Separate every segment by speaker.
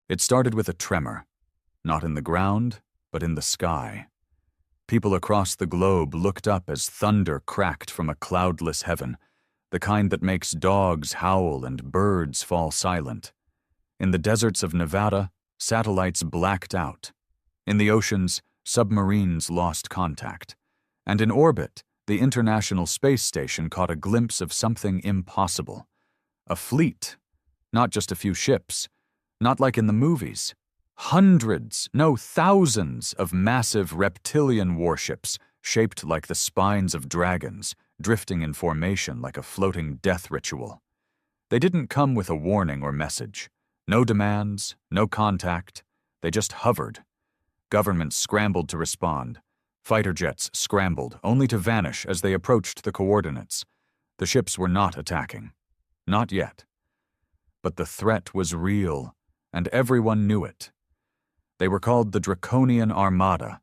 Speaker 1: It started with a tremor, not in the ground, but in the sky. People across the globe looked up as thunder cracked from a cloudless heaven, the kind that makes dogs howl and birds fall silent. In the deserts of Nevada, satellites blacked out. In the oceans, submarines lost contact. And in orbit, the International Space Station caught a glimpse of something impossible. A fleet, not just a few ships, not like in the movies. Hundreds, no thousands of massive reptilian warships shaped like the spines of dragons, drifting in formation like a floating death ritual. They didn't come with a warning or message. No demands, no contact. They just hovered. Governments scrambled to respond. Fighter jets scrambled, only to vanish as they approached the coordinates. The ships were not attacking. Not yet. But the threat was real, and everyone knew it. They were called the Draconian Armada,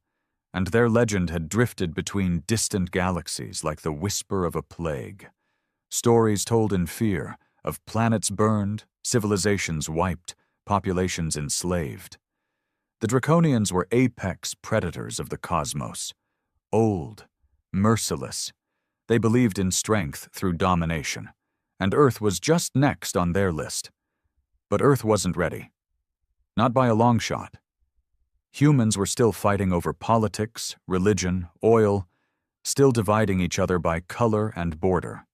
Speaker 1: and their legend had drifted between distant galaxies like the whisper of a plague. Stories told in fear of planets burned, civilizations wiped, populations enslaved. The Draconians were apex predators of the cosmos. Old, merciless. They believed in strength through domination, and Earth was just next on their list. But Earth wasn't ready. Not by a long shot. Humans were still fighting over politics, religion, oil, still dividing each other by color and border.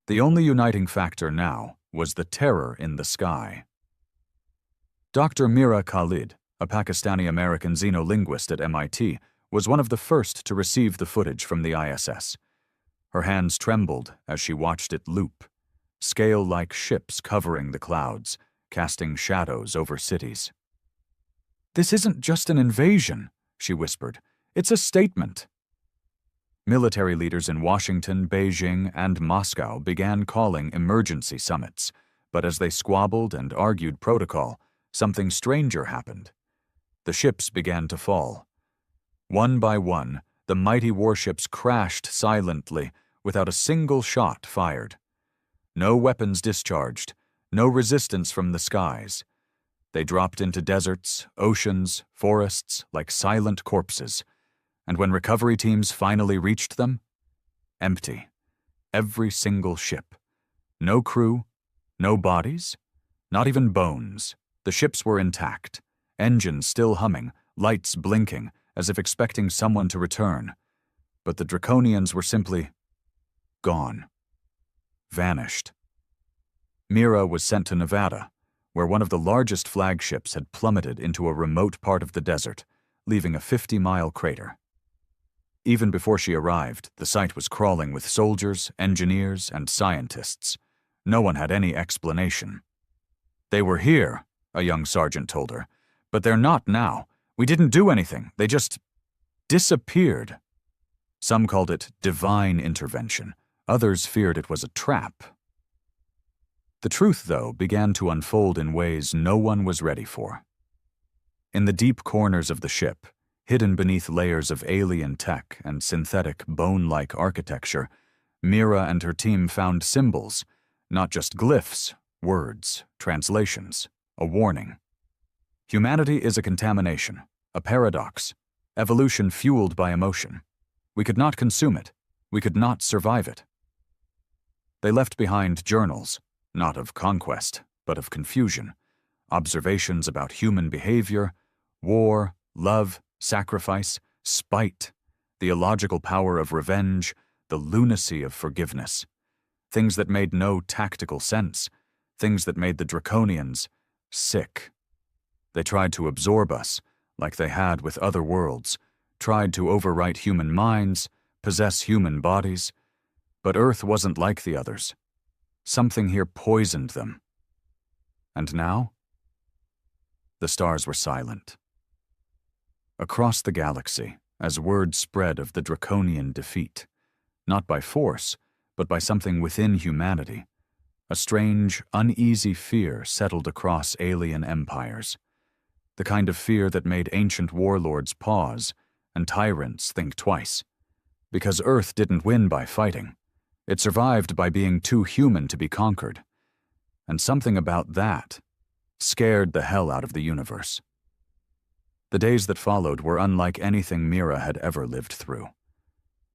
Speaker 1: The only uniting factor now was the terror in the sky. Dr. Mira Khalid, a Pakistani-American xenolinguist at MIT, was one of the first to receive the footage from the ISS. Her hands trembled as she watched it loop, scale-like ships covering the clouds, casting shadows over cities. "This isn't just an invasion," she whispered. "It's a statement." Military leaders in Washington, Beijing, and Moscow began calling emergency summits, but as they squabbled and argued protocol, something stranger happened. The ships began to fall. One by one, the mighty warships crashed silently without a single shot fired. No weapons discharged, no resistance from the skies. They dropped into deserts, oceans, forests like silent corpses. And when recovery teams finally reached them, empty. Every single ship. No crew, no bodies, not even bones. The ships were intact, engines still humming, lights blinking, as if expecting someone to return. But the Draconians were simply gone. Vanished. Mira was sent to Nevada, where one of the largest flagships had plummeted into a remote part of the desert, leaving a 50-mile crater. Even before she arrived, the site was crawling with soldiers, engineers, and scientists. No one had any explanation. "They were here," a young sergeant told her, "but they're not now. We didn't do anything. They just disappeared." Some called it divine intervention. Others feared it was a trap. The truth, though, began to unfold in ways no one was ready for. In the deep corners of the ship, hidden beneath layers of alien tech and synthetic bone-like architecture, Mira and her team found symbols, not just glyphs, words, translations, a warning. Humanity is a contamination, a paradox, evolution fueled by emotion. We could not consume it. We could not survive it. They left behind journals, not of conquest, but of confusion, observations about human behavior, war, love, sacrifice, spite, the illogical power of revenge, the lunacy of forgiveness. Things that made no tactical sense, things that made the Draconians sick. They tried to absorb us, like they had with other worlds, tried to overwrite human minds, possess human bodies. But Earth wasn't like the others. Something here poisoned them. And now? The stars were silent. Across the galaxy, as word spread of the Draconian defeat, not by force, but by something within humanity, a strange, uneasy fear settled across alien empires, the kind of fear that made ancient warlords pause and tyrants think twice. Because Earth didn't win by fighting. It survived by being too human to be conquered. And something about that, scared the hell out of the universe. The days that followed were unlike anything Mira had ever lived through.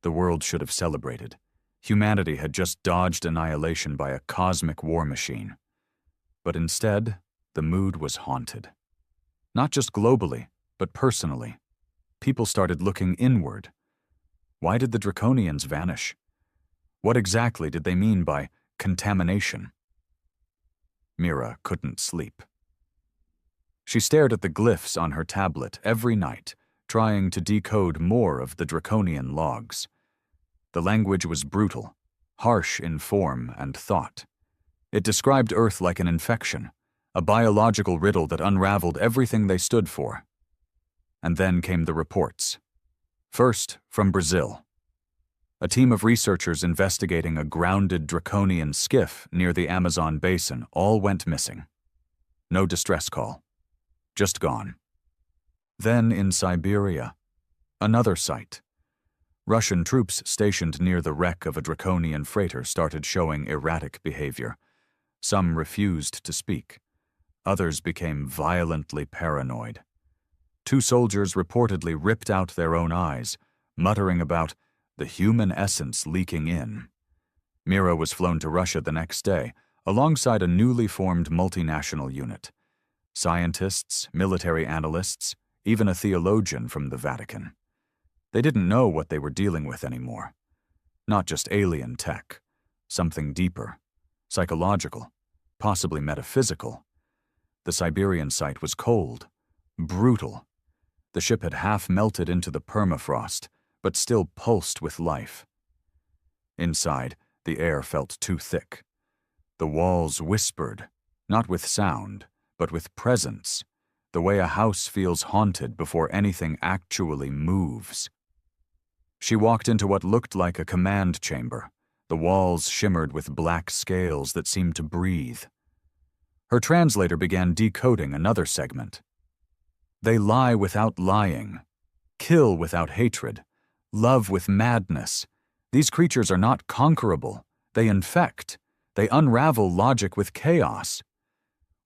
Speaker 1: The world should have celebrated. Humanity had just dodged annihilation by a cosmic war machine. But instead, the mood was haunted. Not just globally, but personally. People started looking inward. Why did the Draconians vanish? What exactly did they mean by contamination? Mira couldn't sleep. She stared at the glyphs on her tablet every night, trying to decode more of the Draconian logs. The language was brutal, harsh in form and thought. It described Earth like an infection, a biological riddle that unraveled everything they stood for. And then came the reports. First, from Brazil. A team of researchers investigating a grounded Draconian skiff near the Amazon basin all went missing. No distress call. Just gone. Then in Siberia, another site. Russian troops stationed near the wreck of a Draconian freighter started showing erratic behavior. Some refused to speak. Others became violently paranoid. 2 soldiers reportedly ripped out their own eyes, muttering about the human essence leaking in. Mira was flown to Russia the next day, alongside a newly formed multinational unit. Scientists, military analysts, even a theologian from the Vatican. They didn't know what they were dealing with anymore. Not just alien tech, something deeper, psychological, possibly metaphysical. The Siberian site was cold, brutal. The ship had half melted into the permafrost, but still pulsed with life. Inside, the air felt too thick. The walls whispered, not with sound, but with presence, the way a house feels haunted before anything actually moves. She walked into what looked like a command chamber. The walls shimmered with black scales that seemed to breathe. Her translator began decoding another segment. They lie without lying, kill without hatred, love with madness. These creatures are not conquerable. They infect. They unravel logic with chaos.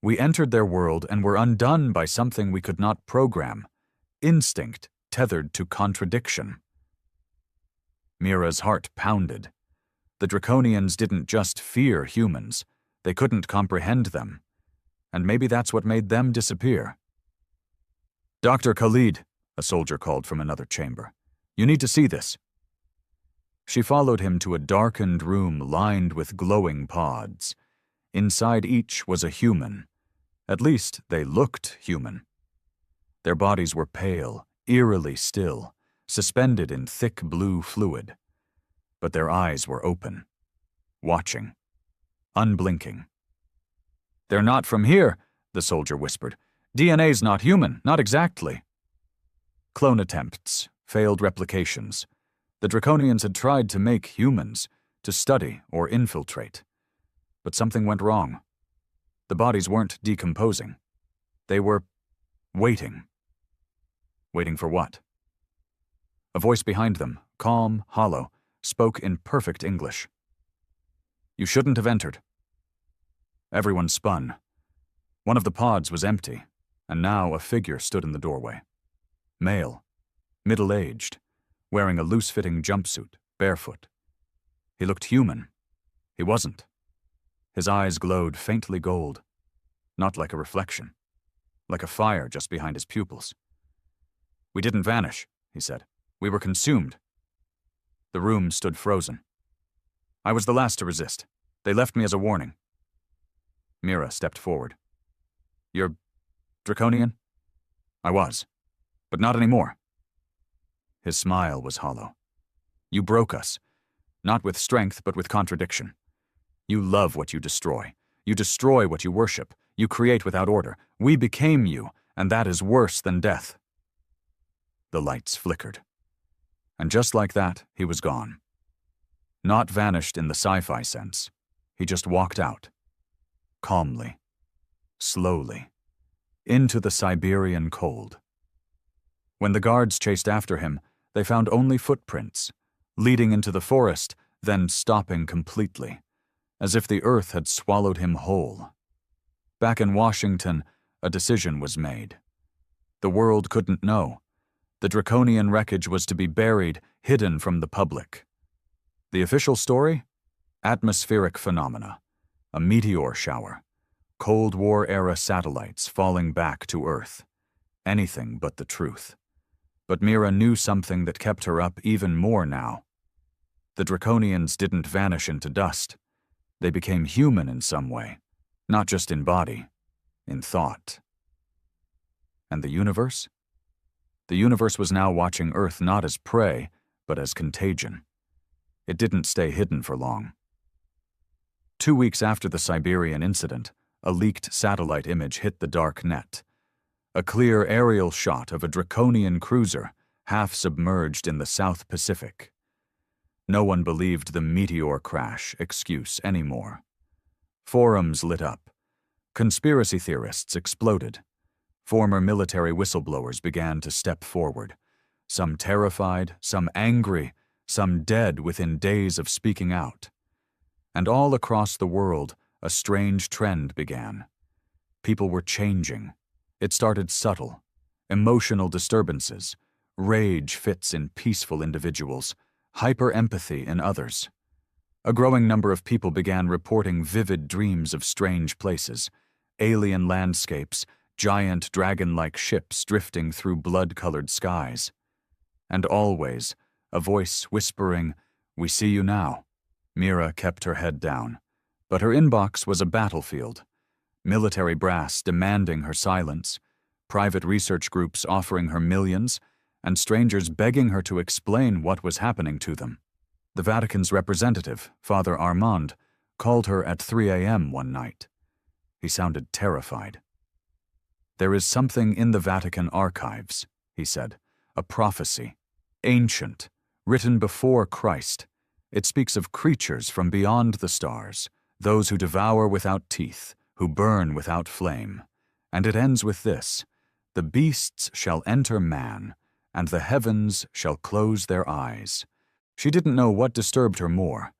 Speaker 1: We entered their world and were undone by something we could not program, instinct tethered to contradiction. Mira's heart pounded. The Draconians didn't just fear humans, they couldn't comprehend them. And maybe that's what made them disappear. "Dr. Khalid," a soldier called from another chamber. "You need to see this." She followed him to a darkened room lined with glowing pods. Inside each was a human. At least they looked human. Their bodies were pale, eerily still, suspended in thick blue fluid. But their eyes were open, watching, unblinking. "They're not from here," the soldier whispered. "DNA's not human, not exactly." Clone attempts, failed replications. The Draconians had tried to make humans, to study or infiltrate. But something went wrong. The bodies weren't decomposing. They were waiting. Waiting for what? A voice behind them, calm, hollow, spoke in perfect English. "You shouldn't have entered." Everyone spun. One of the pods was empty, and now a figure stood in the doorway. Male, middle-aged, wearing a loose-fitting jumpsuit, barefoot. He looked human. He wasn't. His eyes glowed faintly gold, not like a reflection, like a fire just behind his pupils. "We didn't vanish," he said. "We were consumed." The room stood frozen. "I was the last to resist. They left me as a warning." Mira stepped forward. "You're Draconian?" "I was, but not anymore." His smile was hollow. "You broke us, not with strength, but with contradiction. You love what you destroy. You destroy what you worship. You create without order. We became you, and that is worse than death." The lights flickered. And just like that, he was gone. Not vanished in the sci-fi sense. He just walked out. Calmly. Slowly. Into the Siberian cold. When the guards chased after him, they found only footprints, leading into the forest, then stopping completely, as if the earth had swallowed him whole. Back in Washington, a decision was made. The world couldn't know. The draconian wreckage was to be buried, hidden from the public. The official story? Atmospheric phenomena. A meteor shower. Cold War-era satellites falling back to Earth. Anything but the truth. But Mira knew something that kept her up even more now. The draconians didn't vanish into dust. They became human in some way, not just in body, in thought. And the universe? The universe was now watching Earth not as prey, but as contagion. It didn't stay hidden for long. 2 weeks after the Siberian incident, a leaked satellite image hit the dark net. A clear aerial shot of a draconian cruiser, half submerged in the South Pacific. No one believed the meteor crash excuse anymore. Forums lit up. Conspiracy theorists exploded. Former military whistleblowers began to step forward. Some terrified, some angry, some dead within days of speaking out. And all across the world, a strange trend began. People were changing. It started subtle. Emotional disturbances, rage fits in peaceful individuals, hyper-empathy in others. A growing number of people began reporting vivid dreams of strange places, alien landscapes, giant dragon-like ships drifting through blood-colored skies. And always, a voice whispering, "We see you now." Mira kept her head down, but her inbox was a battlefield. Military brass demanding her silence, private research groups offering her millions, and strangers begging her to explain what was happening to them. The Vatican's representative, Father Armand, called her at 3 a.m. one night. He sounded terrified. "There is something in the Vatican archives," he said, "a prophecy, ancient, written before Christ. It speaks of creatures from beyond the stars, those who devour without teeth, who burn without flame. And it ends with this: the beasts shall enter man, and the heavens shall close their eyes." She didn't know what disturbed her more,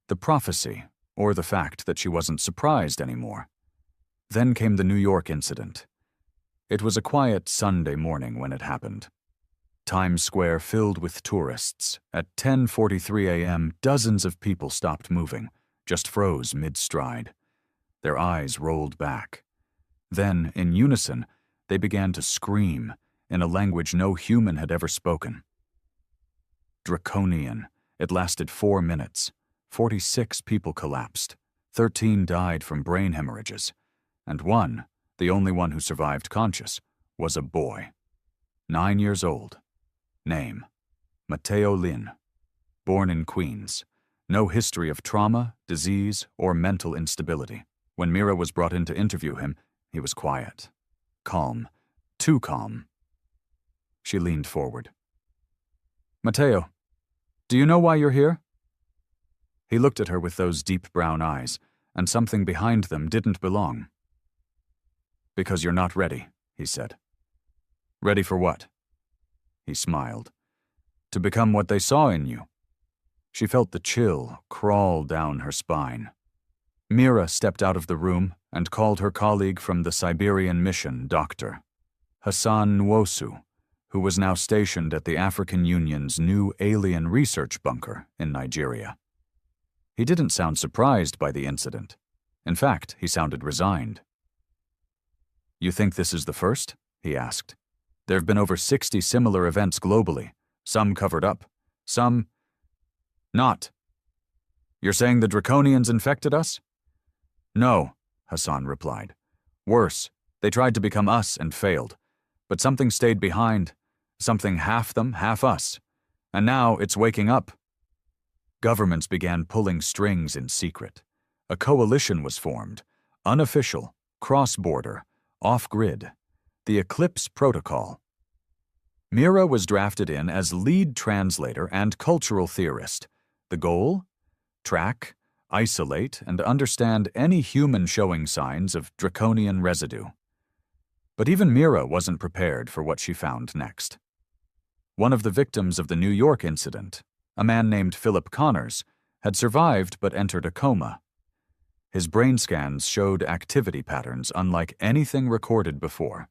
Speaker 1: the prophecy or the fact that she wasn't surprised anymore. Then came the New York incident. It was a quiet Sunday morning when it happened. Times Square filled with tourists. At 10:43 a.m., dozens of people stopped moving, just froze mid-stride. Their eyes rolled back. Then, in unison, they began to scream in a language no human had ever spoken. Draconian. It lasted 4 minutes. 46 people collapsed. 13 died from brain hemorrhages. And one, the only one who survived conscious, was a boy. 9 years old. Name: Matteo Lin. Born in Queens. No history of trauma, disease, or mental instability. When Mira was brought in to interview him, he was quiet. Calm. Too calm. She leaned forward. "Matteo, do you know why you're here?" He looked at her with those deep brown eyes, and something behind them didn't belong. "Because you're not ready," he said. "Ready for what?" He smiled. "To become what they saw in you." She felt the chill crawl down her spine. Mira stepped out of the room and called her colleague from the Siberian mission, Dr. Hassan Nwosu, who was now stationed at the African Union's new alien research bunker in Nigeria. He didn't sound surprised by the incident. In fact, he sounded resigned. "You think this is the first?" he asked. "There have been over 60 similar events globally, some covered up, some not. You're saying the Draconians infected us?" "No," Hassan replied. "Worse, they tried to become us and failed. But something stayed behind, something half them, half us. And now it's waking up." Governments began pulling strings in secret. A coalition was formed, unofficial, cross-border, off-grid, the Eclipse Protocol. Mira was drafted in as lead translator and cultural theorist. The goal? Track, isolate, and understand any human showing signs of draconian residue. But even Mira wasn't prepared for what she found next. One of the victims of the New York incident, a man named Philip Connors, had survived but entered a coma. His brain scans showed activity patterns unlike anything recorded before.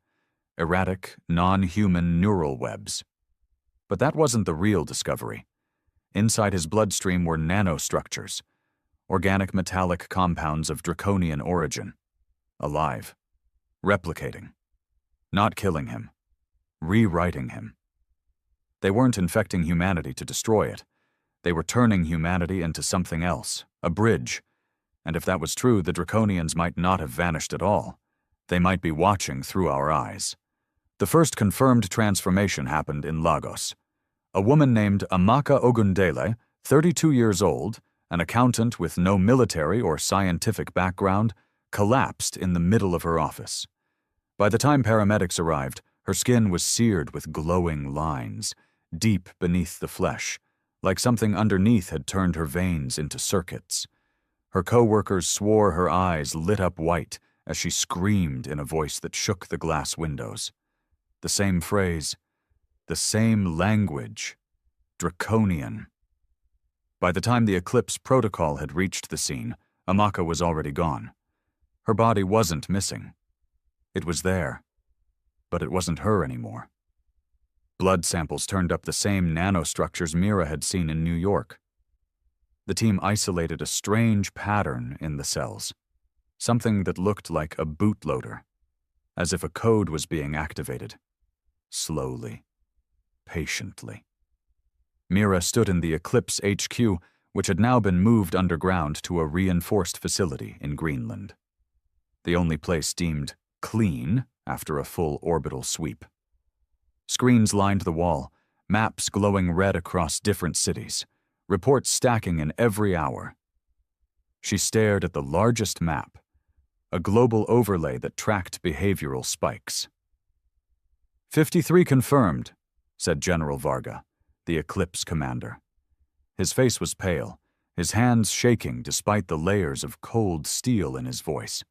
Speaker 1: Erratic, non-human neural webs. But that wasn't the real discovery. Inside his bloodstream were nanostructures, organic metallic compounds of draconian origin, alive, replicating, not killing him, rewriting him. They weren't infecting humanity to destroy it. They were turning humanity into something else, a bridge. And if that was true, the Draconians might not have vanished at all. They might be watching through our eyes. The first confirmed transformation happened in Lagos. A woman named Amaka Ogundele, 32 years old, an accountant with no military or scientific background, collapsed in the middle of her office. By the time paramedics arrived, her skin was seared with glowing lines, deep beneath the flesh, like something underneath had turned her veins into circuits. Her co-workers swore her eyes lit up white as she screamed in a voice that shook the glass windows. The same phrase, the same language, draconian. By the time the Eclipse protocol had reached the scene, Amaka was already gone. Her body wasn't missing. It was there, but it wasn't her anymore. Blood samples turned up the same nanostructures Mira had seen in New York. The team isolated a strange pattern in the cells, something that looked like a bootloader, as if a code was being activated. Slowly, patiently. Mira stood in the Eclipse HQ, which had now been moved underground to a reinforced facility in Greenland. The only place deemed clean after a full orbital sweep. Screens lined the wall, maps glowing red across different cities, reports stacking in every hour. She stared at the largest map, a global overlay that tracked behavioral spikes. 53 confirmed, said General Varga, the Eclipse commander. His face was pale, his hands shaking despite the layers of cold steel in his voice.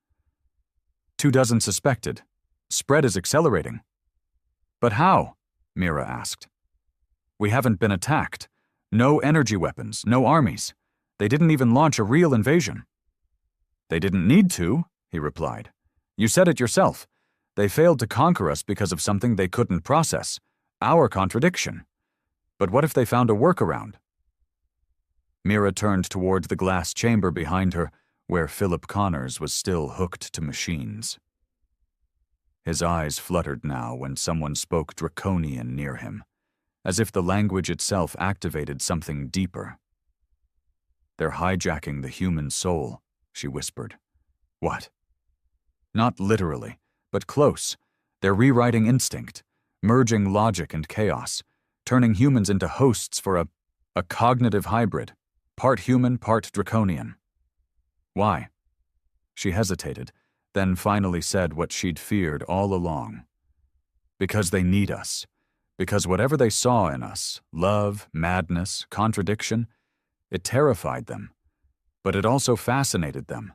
Speaker 1: 24 suspected. Spread is accelerating. But how? Mira asked. We haven't been attacked. No energy weapons, no armies. They didn't even launch a real invasion. They didn't need to, he replied. You said it yourself. They failed to conquer us because of something they couldn't process, our contradiction. But what if they found a workaround? Mira turned toward the glass chamber behind her, where Philip Connors was still hooked to machines. His eyes fluttered now when someone spoke Draconian near him, as if the language itself activated something deeper. They're hijacking the human soul, she whispered. What? Not literally, but close. They're rewriting instinct, merging logic and chaos, turning humans into hosts for a cognitive hybrid, part human, part draconian. Why? She hesitated, then finally said what she'd feared all along. Because they need us. Because whatever they saw in us, love, madness, contradiction, it terrified them. But it also fascinated them.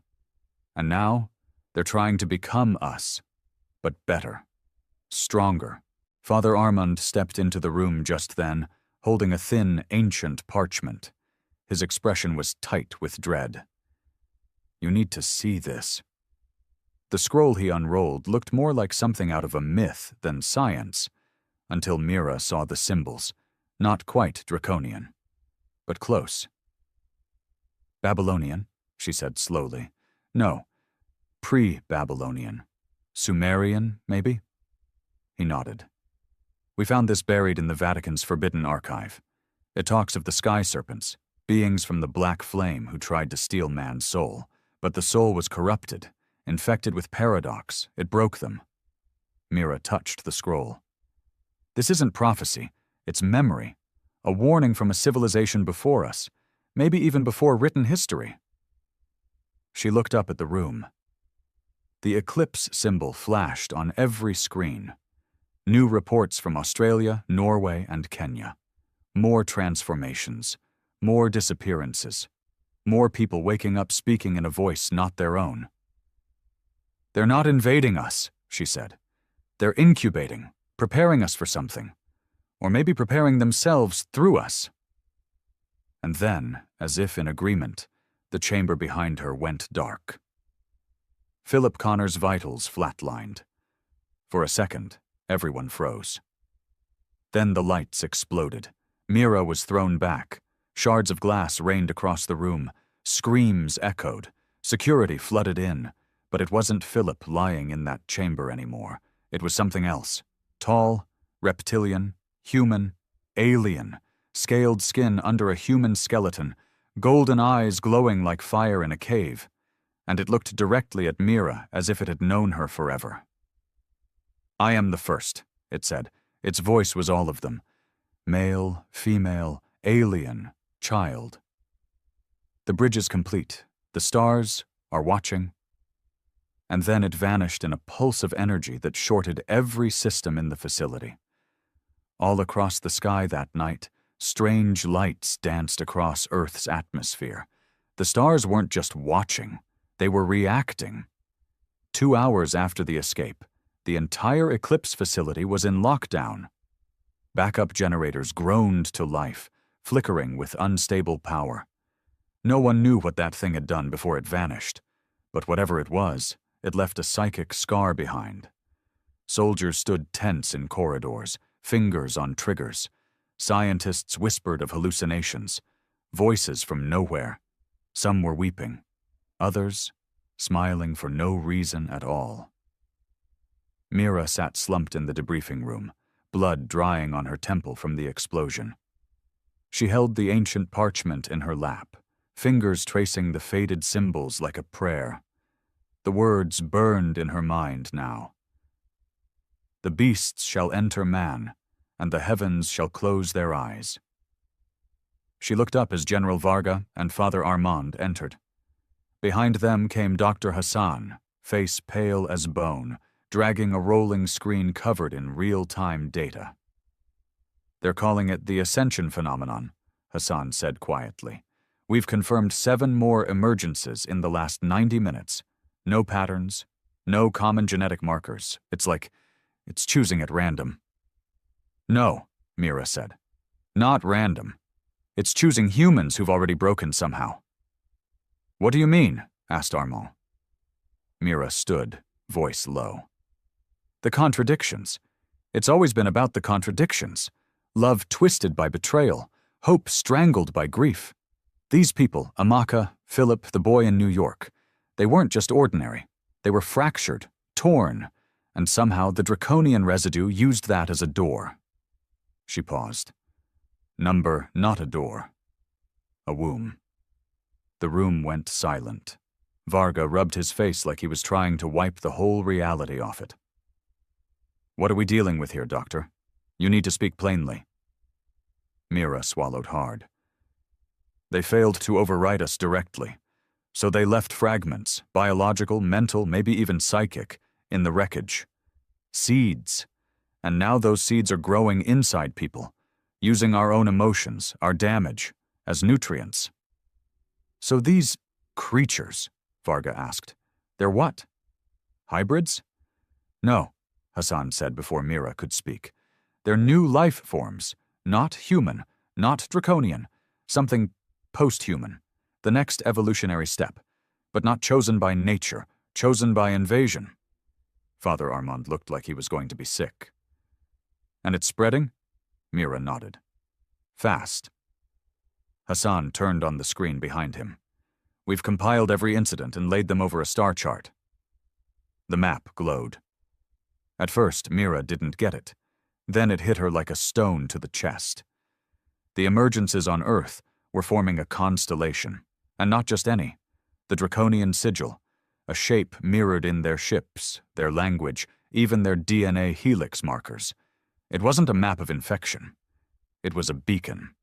Speaker 1: And now, they're trying to become us, but better, stronger. Father Armand stepped into the room just then, holding a thin, ancient parchment. His expression was tight with dread. You need to see this. The scroll he unrolled looked more like something out of a myth than science, until Mira saw the symbols, not quite draconian, but close. Babylonian, she said slowly. No, pre-Babylonian. Sumerian, maybe? He nodded. We found this buried in the Vatican's forbidden archive. It talks of the sky serpents, beings from the black flame who tried to steal man's soul, but the soul was corrupted, infected with paradox. It broke them. Mira touched the scroll. This isn't prophecy, it's memory, a warning from a civilization before us, maybe even before written history. She looked up at the room. The eclipse symbol flashed on every screen. New reports from Australia, Norway, and Kenya. More transformations, more disappearances, more people waking up speaking in a voice not their own. They're not invading us, she said. They're incubating, preparing us for something, or maybe preparing themselves through us. And then, as if in agreement, the chamber behind her went dark. Philip Connor's vitals flatlined. For a second, everyone froze. Then the lights exploded. Mira was thrown back. Shards of glass rained across the room. Screams echoed. Security flooded in. But it wasn't Philip lying in that chamber anymore. It was something else. Tall, reptilian, human, alien, scaled skin under a human skeleton, golden eyes glowing like fire in a cave. And it looked directly at Mira as if it had known her forever. "I am the first," it said. Its voice was all of them. Male, female, alien, child. "The bridge is complete. The stars are watching." And then it vanished in a pulse of energy that shorted every system in the facility. All across the sky that night, strange lights danced across Earth's atmosphere. The stars weren't just watching, they were reacting. 2 hours after the escape, the entire Eclipse facility was in lockdown. Backup generators groaned to life, flickering with unstable power. No one knew what that thing had done before it vanished, but whatever it was, it left a psychic scar behind. Soldiers stood tense in corridors, fingers on triggers. Scientists whispered of hallucinations, voices from nowhere. Some were weeping, others smiling for no reason at all. Mira sat slumped in the debriefing room, blood drying on her temple from the explosion. She held the ancient parchment in her lap, fingers tracing the faded symbols like a prayer. The words burned in her mind now. "The beasts shall enter man, and the heavens shall close their eyes." She looked up as General Varga and Father Armand entered. Behind them came Dr. Hassan, face pale as bone, dragging a rolling screen covered in real-time data. "They're calling it the Ascension phenomenon," Hassan said quietly. "We've confirmed 7 more emergences in the last 90 minutes. No patterns, no common genetic markers. It's like it's choosing at random." "No," Mira said. "Not random. It's choosing humans who've already broken somehow." "What do you mean?" asked Armand. Mira stood, voice low. "The contradictions. It's always been about the contradictions. Love twisted by betrayal, hope strangled by grief. These people, Amaka, Philip, the boy in New York, they weren't just ordinary. They were fractured, torn, and somehow the draconian residue used that as a door." She paused. "Number, not a door. A womb." The room went silent. Varga rubbed his face like he was trying to wipe the whole reality off it. "What are we dealing with here, Doctor? You need to speak plainly." Mira swallowed hard. "They failed to override us directly, so they left fragments, biological, mental, maybe even psychic, in the wreckage. Seeds. And now those seeds are growing inside people, using our own emotions, our damage, as nutrients." "So these creatures," Varga asked, "they're what? Hybrids?" "No," Hassan said before Mira could speak. "They're new life forms, not human, not draconian, something post-human, the next evolutionary step, but not chosen by nature, chosen by invasion." Father Armand looked like he was going to be sick. "And it's spreading?" Mira nodded. "Fast." Hassan turned on the screen behind him. "We've compiled every incident and laid them over a star chart." The map glowed. At first, Mira didn't get it. Then it hit her like a stone to the chest. The emergences on Earth were forming a constellation, and not just any. The draconian sigil, a shape mirrored in their ships, their language, even their DNA helix markers. It wasn't a map of infection. It was a beacon.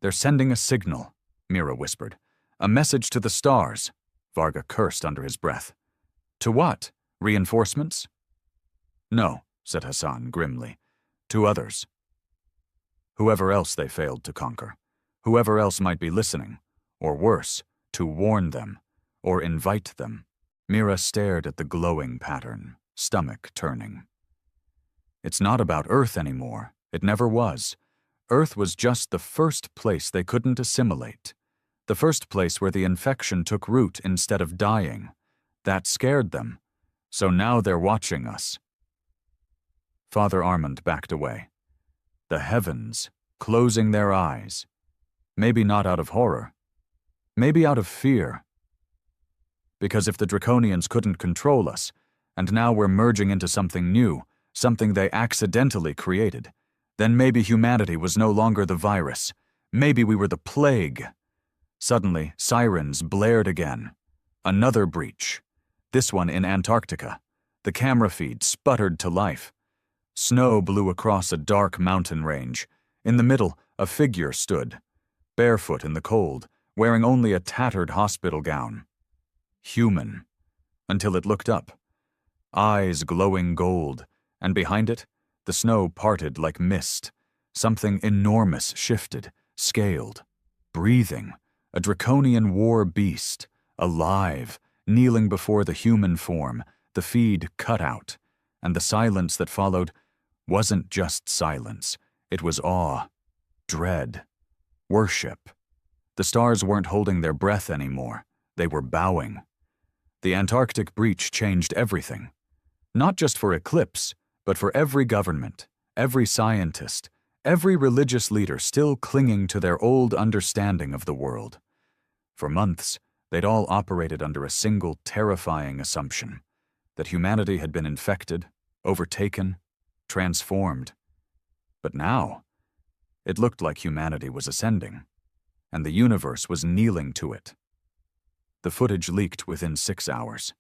Speaker 1: "They're sending a signal," Mira whispered. "A message to the stars." Varga cursed under his breath. "To what? Reinforcements?" "No," said Hassan grimly. "To others. Whoever else they failed to conquer. Whoever else might be listening. Or worse, to warn them. Or invite them." Mira stared at the glowing pattern, stomach turning. "It's not about Earth anymore. It never was. Earth was just the first place they couldn't assimilate. The first place where the infection took root instead of dying. That scared them, so now they're watching us. Father Armand backed away. The heavens, closing their eyes. Maybe not out of horror. Maybe out of fear. Because if the Draconians couldn't control us, and now we're merging into something new, something they accidentally created, then maybe humanity was no longer the virus. Maybe we were the plague. Suddenly, sirens blared again. Another breach. This one in Antarctica. The camera feed sputtered to life. Snow blew across a dark mountain range. In the middle, a figure stood, barefoot in the cold, wearing only a tattered hospital gown. Human. Until it looked up. Eyes glowing gold, and behind it, the snow parted like mist. Something enormous shifted, scaled, breathing. A draconian war beast, alive, kneeling before the human form, the feed cut out, and the silence that followed wasn't just silence. It was awe, dread, worship. The stars weren't holding their breath anymore. They were bowing. The Antarctic breach changed everything. Not just for Eclipse, but for every government, every scientist, every religious leader still clinging to their old understanding of the world. For months, they'd all operated under a single terrifying assumption, that humanity had been infected, overtaken, transformed. But now, it looked like humanity was ascending, and the universe was kneeling to it. The footage leaked within 6 hours.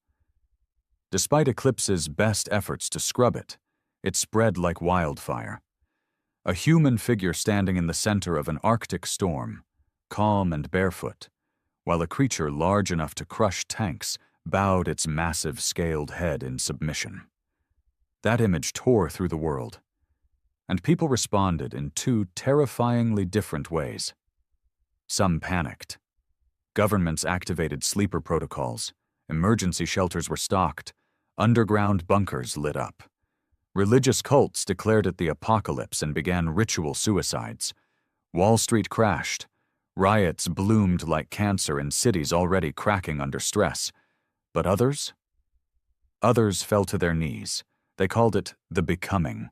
Speaker 1: Despite Eclipse's best efforts to scrub it, it spread like wildfire. A human figure standing in the center of an Arctic storm, calm and barefoot, while a creature large enough to crush tanks bowed its massive scaled head in submission. That image tore through the world, and people responded in two terrifyingly different ways. Some panicked. Governments activated sleeper protocols, emergency shelters were stocked, underground bunkers lit up. Religious cults declared it the apocalypse and began ritual suicides. Wall Street crashed. Riots bloomed like cancer in cities already cracking under stress. But others? Others fell to their knees. They called it the becoming.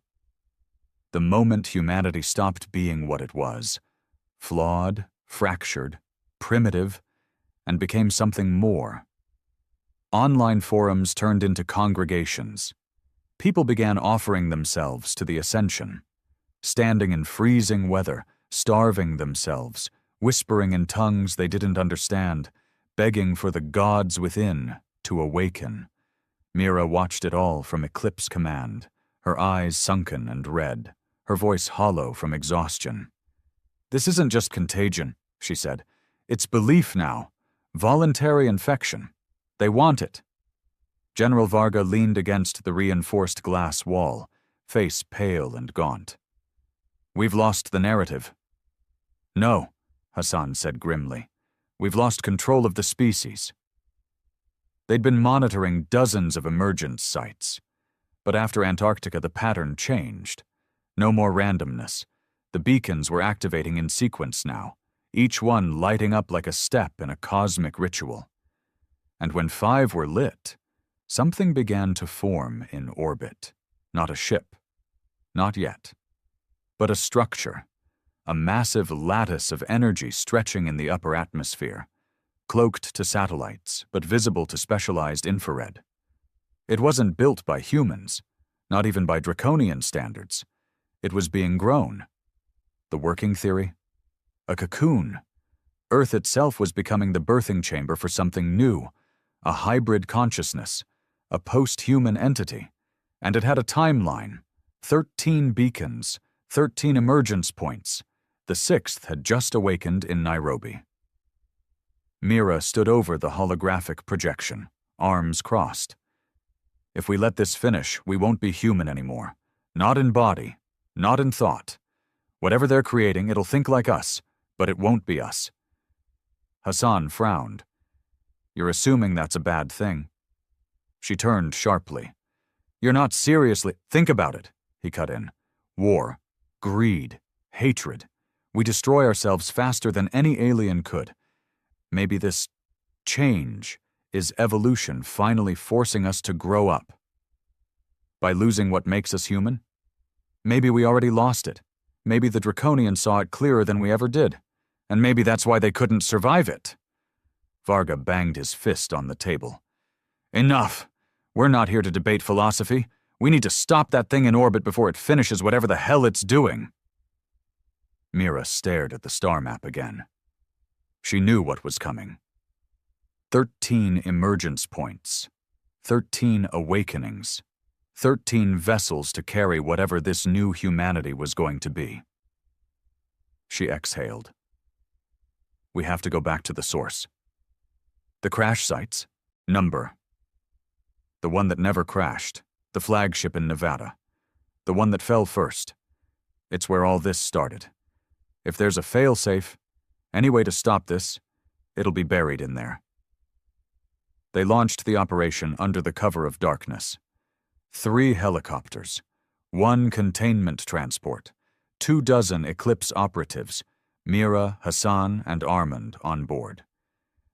Speaker 1: The moment humanity stopped being what it was, flawed, fractured, primitive, and became something more. Online forums turned into congregations. People began offering themselves to the ascension, standing in freezing weather, starving themselves, whispering in tongues they didn't understand, begging for the gods within to awaken. Mira watched it all from Eclipse Command, her eyes sunken and red, her voice hollow from exhaustion. "This isn't just contagion," she said. "It's belief now. Voluntary infection. They want it." General Varga leaned against the reinforced glass wall, face pale and gaunt. "We've lost the narrative." "No," Hassan said grimly. "We've lost control of the species." They'd been monitoring dozens of emergence sites. But after Antarctica, the pattern changed. No more randomness. The beacons were activating in sequence now, each one lighting up like a step in a cosmic ritual. And when 5 were lit, something began to form in orbit. Not a ship. Not yet. But a structure. A massive lattice of energy stretching in the upper atmosphere, cloaked to satellites, but visible to specialized infrared. It wasn't built by humans, not even by draconian standards. It was being grown. The working theory? A cocoon. Earth itself was becoming the birthing chamber for something new, a hybrid consciousness, a post-human entity. And it had a timeline, 13 beacons, 13 emergence points. The 6th had just awakened in Nairobi. Mira stood over the holographic projection, arms crossed. "If we let this finish, we won't be human anymore. Not in body, not in thought. Whatever they're creating, it'll think like us, but it won't be us." Hassan frowned. "You're assuming that's a bad thing." She turned sharply. "You're not seriously— Think about it," he cut in. "War, greed, hatred. We destroy ourselves faster than any alien could. Maybe this change, Is evolution finally forcing us to grow up? By losing what makes us human? Maybe we already lost it. Maybe the Draconians saw it clearer than we ever did. And maybe that's why they couldn't survive it. Varga banged his fist on the table. Enough! We're not here to debate philosophy. We need to stop that thing in orbit before it finishes whatever the hell it's doing. Mira stared at the star map again. She knew what was coming. 13 emergence points. 13 awakenings. 13 vessels to carry whatever this new humanity was going to be. She exhaled. We have to go back to the source. The crash sites? Number. The one that never crashed. The flagship in Nevada. The one that fell first. It's where all this started. If there's a failsafe, any way to stop this, it'll be buried in there. They launched the operation under the cover of darkness. 3 helicopters, 1 containment transport, 24 Eclipse operatives, Mira, Hassan, and Armand on board.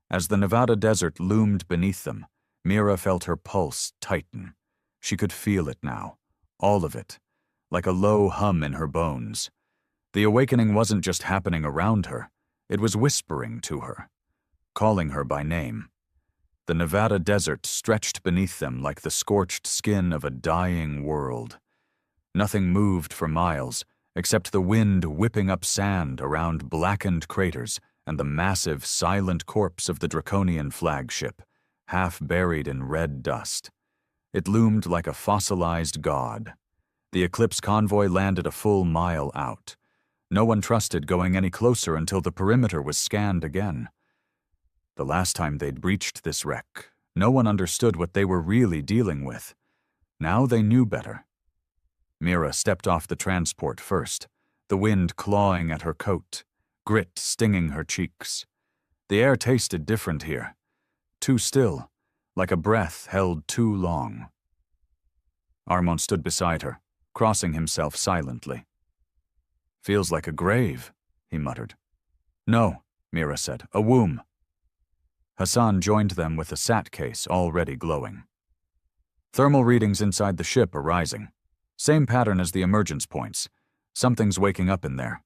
Speaker 1: As the Nevada desert loomed beneath them, Mira felt her pulse tighten. She could feel it now, all of it, like a low hum in her bones. The awakening wasn't just happening around her, it was whispering to her, calling her by name. The Nevada desert stretched beneath them like the scorched skin of a dying world. Nothing moved for miles, except the wind whipping up sand around blackened craters and the massive, silent corpse of the Draconian flagship, half buried in red dust. It loomed like a fossilized god. The Eclipse convoy landed a full mile out. No one trusted going any closer until the perimeter was scanned again. The last time they'd breached this wreck, no one understood what they were really dealing with. Now they knew better. Mira stepped off the transport first, the wind clawing at her coat, grit stinging her cheeks. The air tasted different here. Too still, like a breath held too long. Armand stood beside her, crossing himself silently. Feels like a grave, he muttered. No, Mira said, a womb. Hassan joined them with a SAT case already glowing. Thermal readings inside the ship are rising. Same pattern as the emergence points. Something's waking up in there.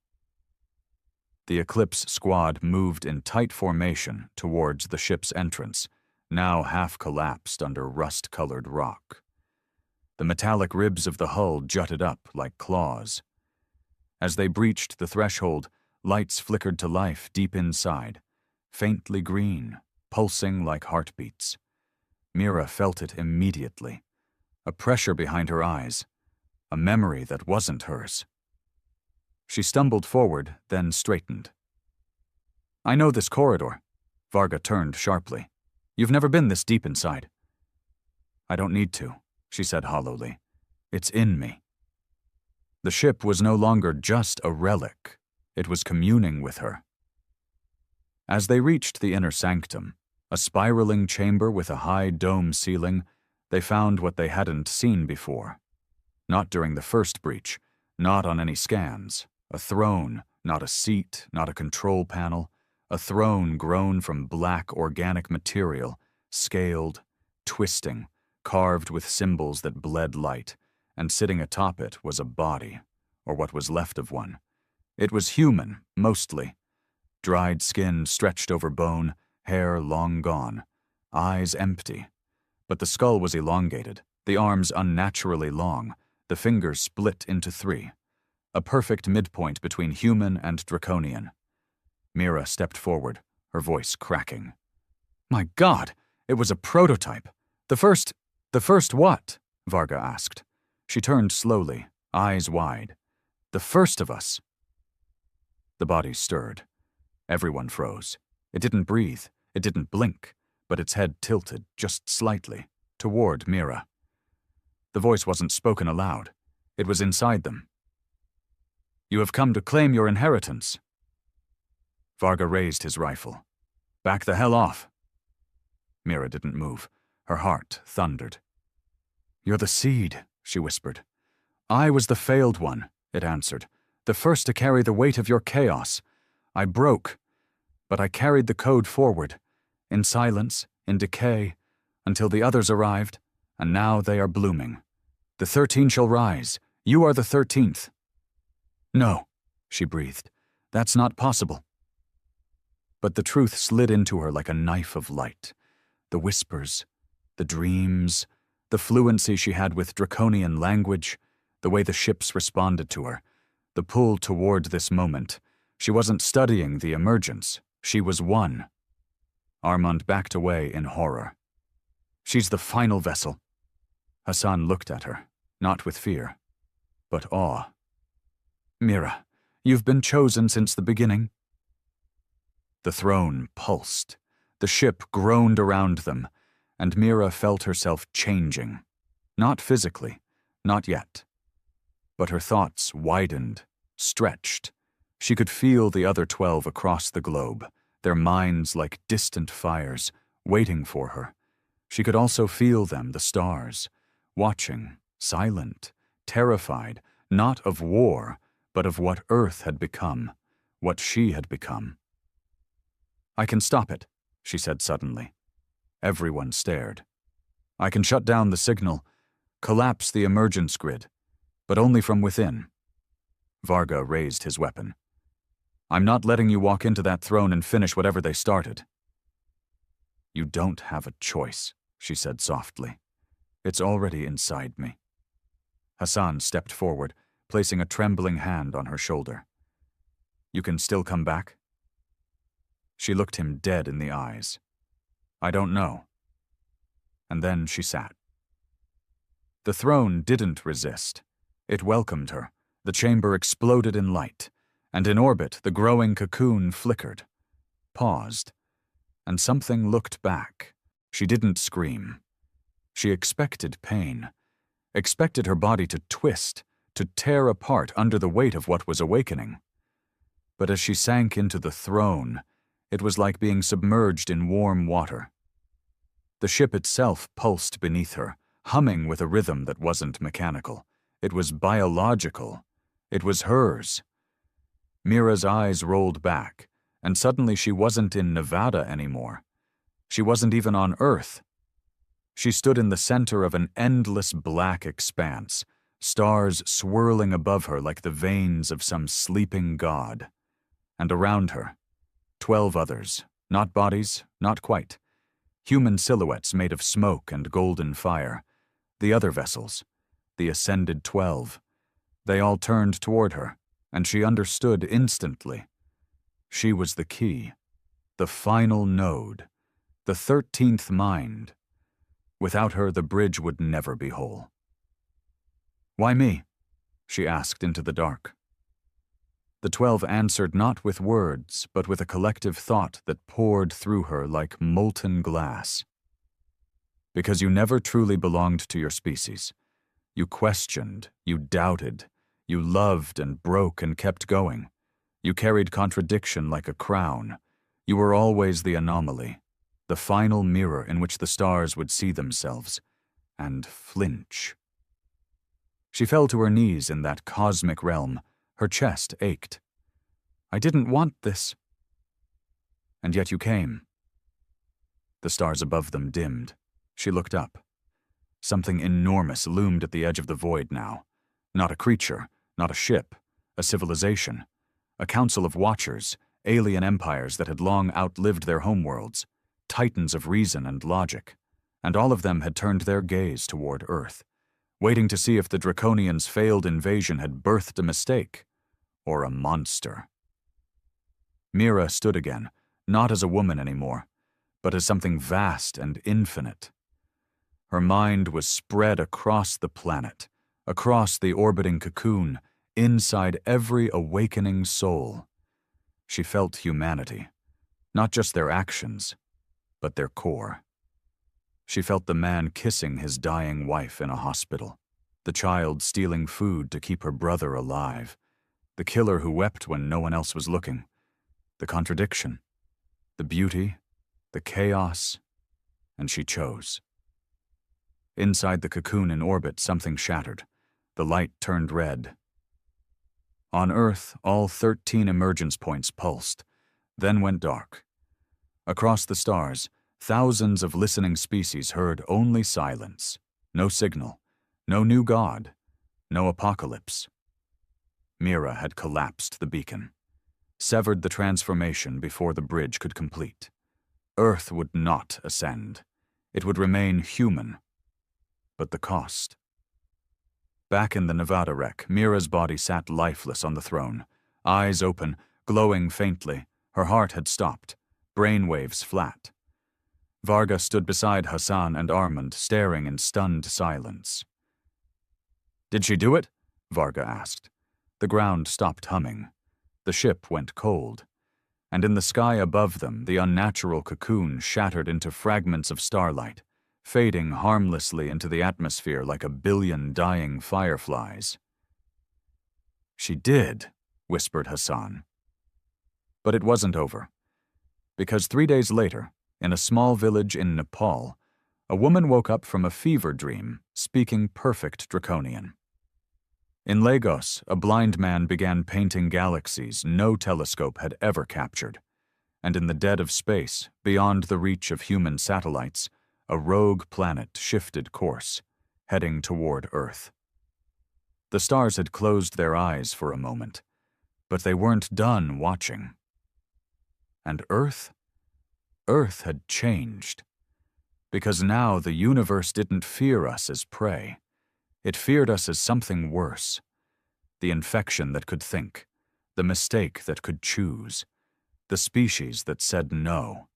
Speaker 1: The Eclipse squad moved in tight formation towards the ship's entrance, now half collapsed under rust-colored rock. The metallic ribs of the hull jutted up like claws. As they breached the threshold, lights flickered to life deep inside, faintly green, pulsing like heartbeats. Mira felt it immediately. A pressure behind her eyes, a memory that wasn't hers. She stumbled forward, then straightened. I know this corridor. Varga turned sharply. You've never been this deep inside. I don't need to, she said hollowly. It's in me. The ship was no longer just a relic. It was communing with her. As they reached the inner sanctum, a spiraling chamber with a high dome ceiling, they found what they hadn't seen before. Not during the first breach, not on any scans. A throne, not a seat, not a control panel. A throne grown from black organic material, scaled, twisting, carved with symbols that bled light, and sitting atop it was a body, or what was left of one. It was human, mostly. Dried skin stretched over bone, hair long gone, eyes empty. But the skull was elongated, the arms unnaturally long, the fingers split into 3. A perfect midpoint between human and Draconian. Mira stepped forward, her voice cracking. My God, it was a prototype. The first what? Varga asked. She turned slowly, eyes wide. The first of us. The body stirred. Everyone froze. It didn't breathe, it didn't blink, but its head tilted, just slightly, toward Mira. The voice wasn't spoken aloud. It was inside them. You have come to claim your inheritance. Varga raised his rifle. Back the hell off. Mira didn't move. Her heart thundered. You're the seed, she whispered. I was the failed one, it answered. The first to carry the weight of your chaos. I broke, but I carried the code forward. In silence, in decay, until the others arrived, and now they are blooming. The 13 shall rise. You are the 13th. No, she breathed. That's not possible. But the truth slid into her like a knife of light. The whispers, the dreams, the fluency she had with draconian language, the way the ships responded to her, the pull toward this moment. She wasn't studying the emergence. She was one. Armand backed away in horror. She's the final vessel. Hassan looked at her, not with fear, but awe. Mira, you've been chosen since the beginning. The throne pulsed. The ship groaned around them, and Mira felt herself changing. Not physically, not yet. But her thoughts widened, stretched. She could feel the other 12 across the globe, their minds like distant fires, waiting for her. She could also feel them, the stars, watching, silent, terrified, not of war, but of what Earth had become, what she had become. I can stop it, she said suddenly. Everyone stared. I can shut down the signal, collapse the emergence grid, but only from within. Varga raised his weapon. I'm not letting you walk into that throne and finish whatever they started. You don't have a choice, she said softly. It's already inside me. Hassan stepped forward, placing a trembling hand on her shoulder. You can still come back? She looked him dead in the eyes. I don't know. And then she sat. The throne didn't resist. It welcomed her. The chamber exploded in light, and in orbit the growing cocoon flickered, paused, and something looked back. She didn't scream. She expected pain, expected her body to twist, to tear apart under the weight of what was awakening. But as she sank into the throne, it was like being submerged in warm water. The ship itself pulsed beneath her, humming with a rhythm that wasn't mechanical. It was biological. It was hers. Mira's eyes rolled back, and suddenly she wasn't in Nevada anymore. She wasn't even on Earth. She stood in the center of an endless black expanse, stars swirling above her like the veins of some sleeping god. And around her, 12 others, not bodies, not quite. Human silhouettes made of smoke and golden fire. The other vessels, the ascended 12, they all turned toward her, and she understood instantly. She was the key, the final node, the 13th mind. Without her, the bridge would never be whole. Why me? She asked into the dark. The 12 answered not with words, but with a collective thought that poured through her like molten glass. Because you never truly belonged to your species. You questioned, you doubted, you loved and broke and kept going. You carried contradiction like a crown. You were always the anomaly, the final mirror in which the stars would see themselves and flinch. She fell to her knees in that cosmic realm. Her chest ached. I didn't want this. And yet you came. The stars above them dimmed. She looked up. Something enormous loomed at the edge of the void now. Not a creature, not a ship, a civilization, a council of watchers, alien empires that had long outlived their homeworlds, titans of reason and logic, and all of them had turned their gaze toward Earth, waiting to see if the Draconians' failed invasion had birthed a mistake, or a monster. Mira stood again, not as a woman anymore, but as something vast and infinite. Her mind was spread across the planet, across the orbiting cocoon, inside every awakening soul. She felt humanity, not just their actions, but their core. She felt the man kissing his dying wife in a hospital, the child stealing food to keep her brother alive, the killer who wept when no one else was looking, the contradiction, the beauty, the chaos, and she chose. Inside the cocoon in orbit, something shattered. The light turned red. On Earth, all 13 emergence points pulsed, then went dark. Across the stars, Thousands of listening species heard only silence, no signal, no new god, no apocalypse. Mira had collapsed the beacon, severed the transformation before the bridge could complete. Earth would not ascend. It would remain human. But the cost. Back in the Nevada wreck, Mira's body sat lifeless on the throne, eyes open, glowing faintly. Her heart had stopped, brainwaves flat. Varga stood beside Hassan and Armand, staring in stunned silence. "Did she do it?" Varga asked. The ground stopped humming. The ship went cold. And in the sky above them, the unnatural cocoon shattered into fragments of starlight, fading harmlessly into the atmosphere like a billion dying fireflies. "She did," whispered Hassan. But it wasn't over. Because 3 days later, in a small village in Nepal, a woman woke up from a fever dream, speaking perfect Draconian. In Lagos, a blind man began painting galaxies no telescope had ever captured. And in the dead of space, beyond the reach of human satellites, a rogue planet shifted course, heading toward Earth. The stars had closed their eyes for a moment, but they weren't done watching. And Earth? Earth had changed. Because now the universe didn't fear us as prey. It feared us as something worse. The infection that could think, the mistake that could choose, the species that said no.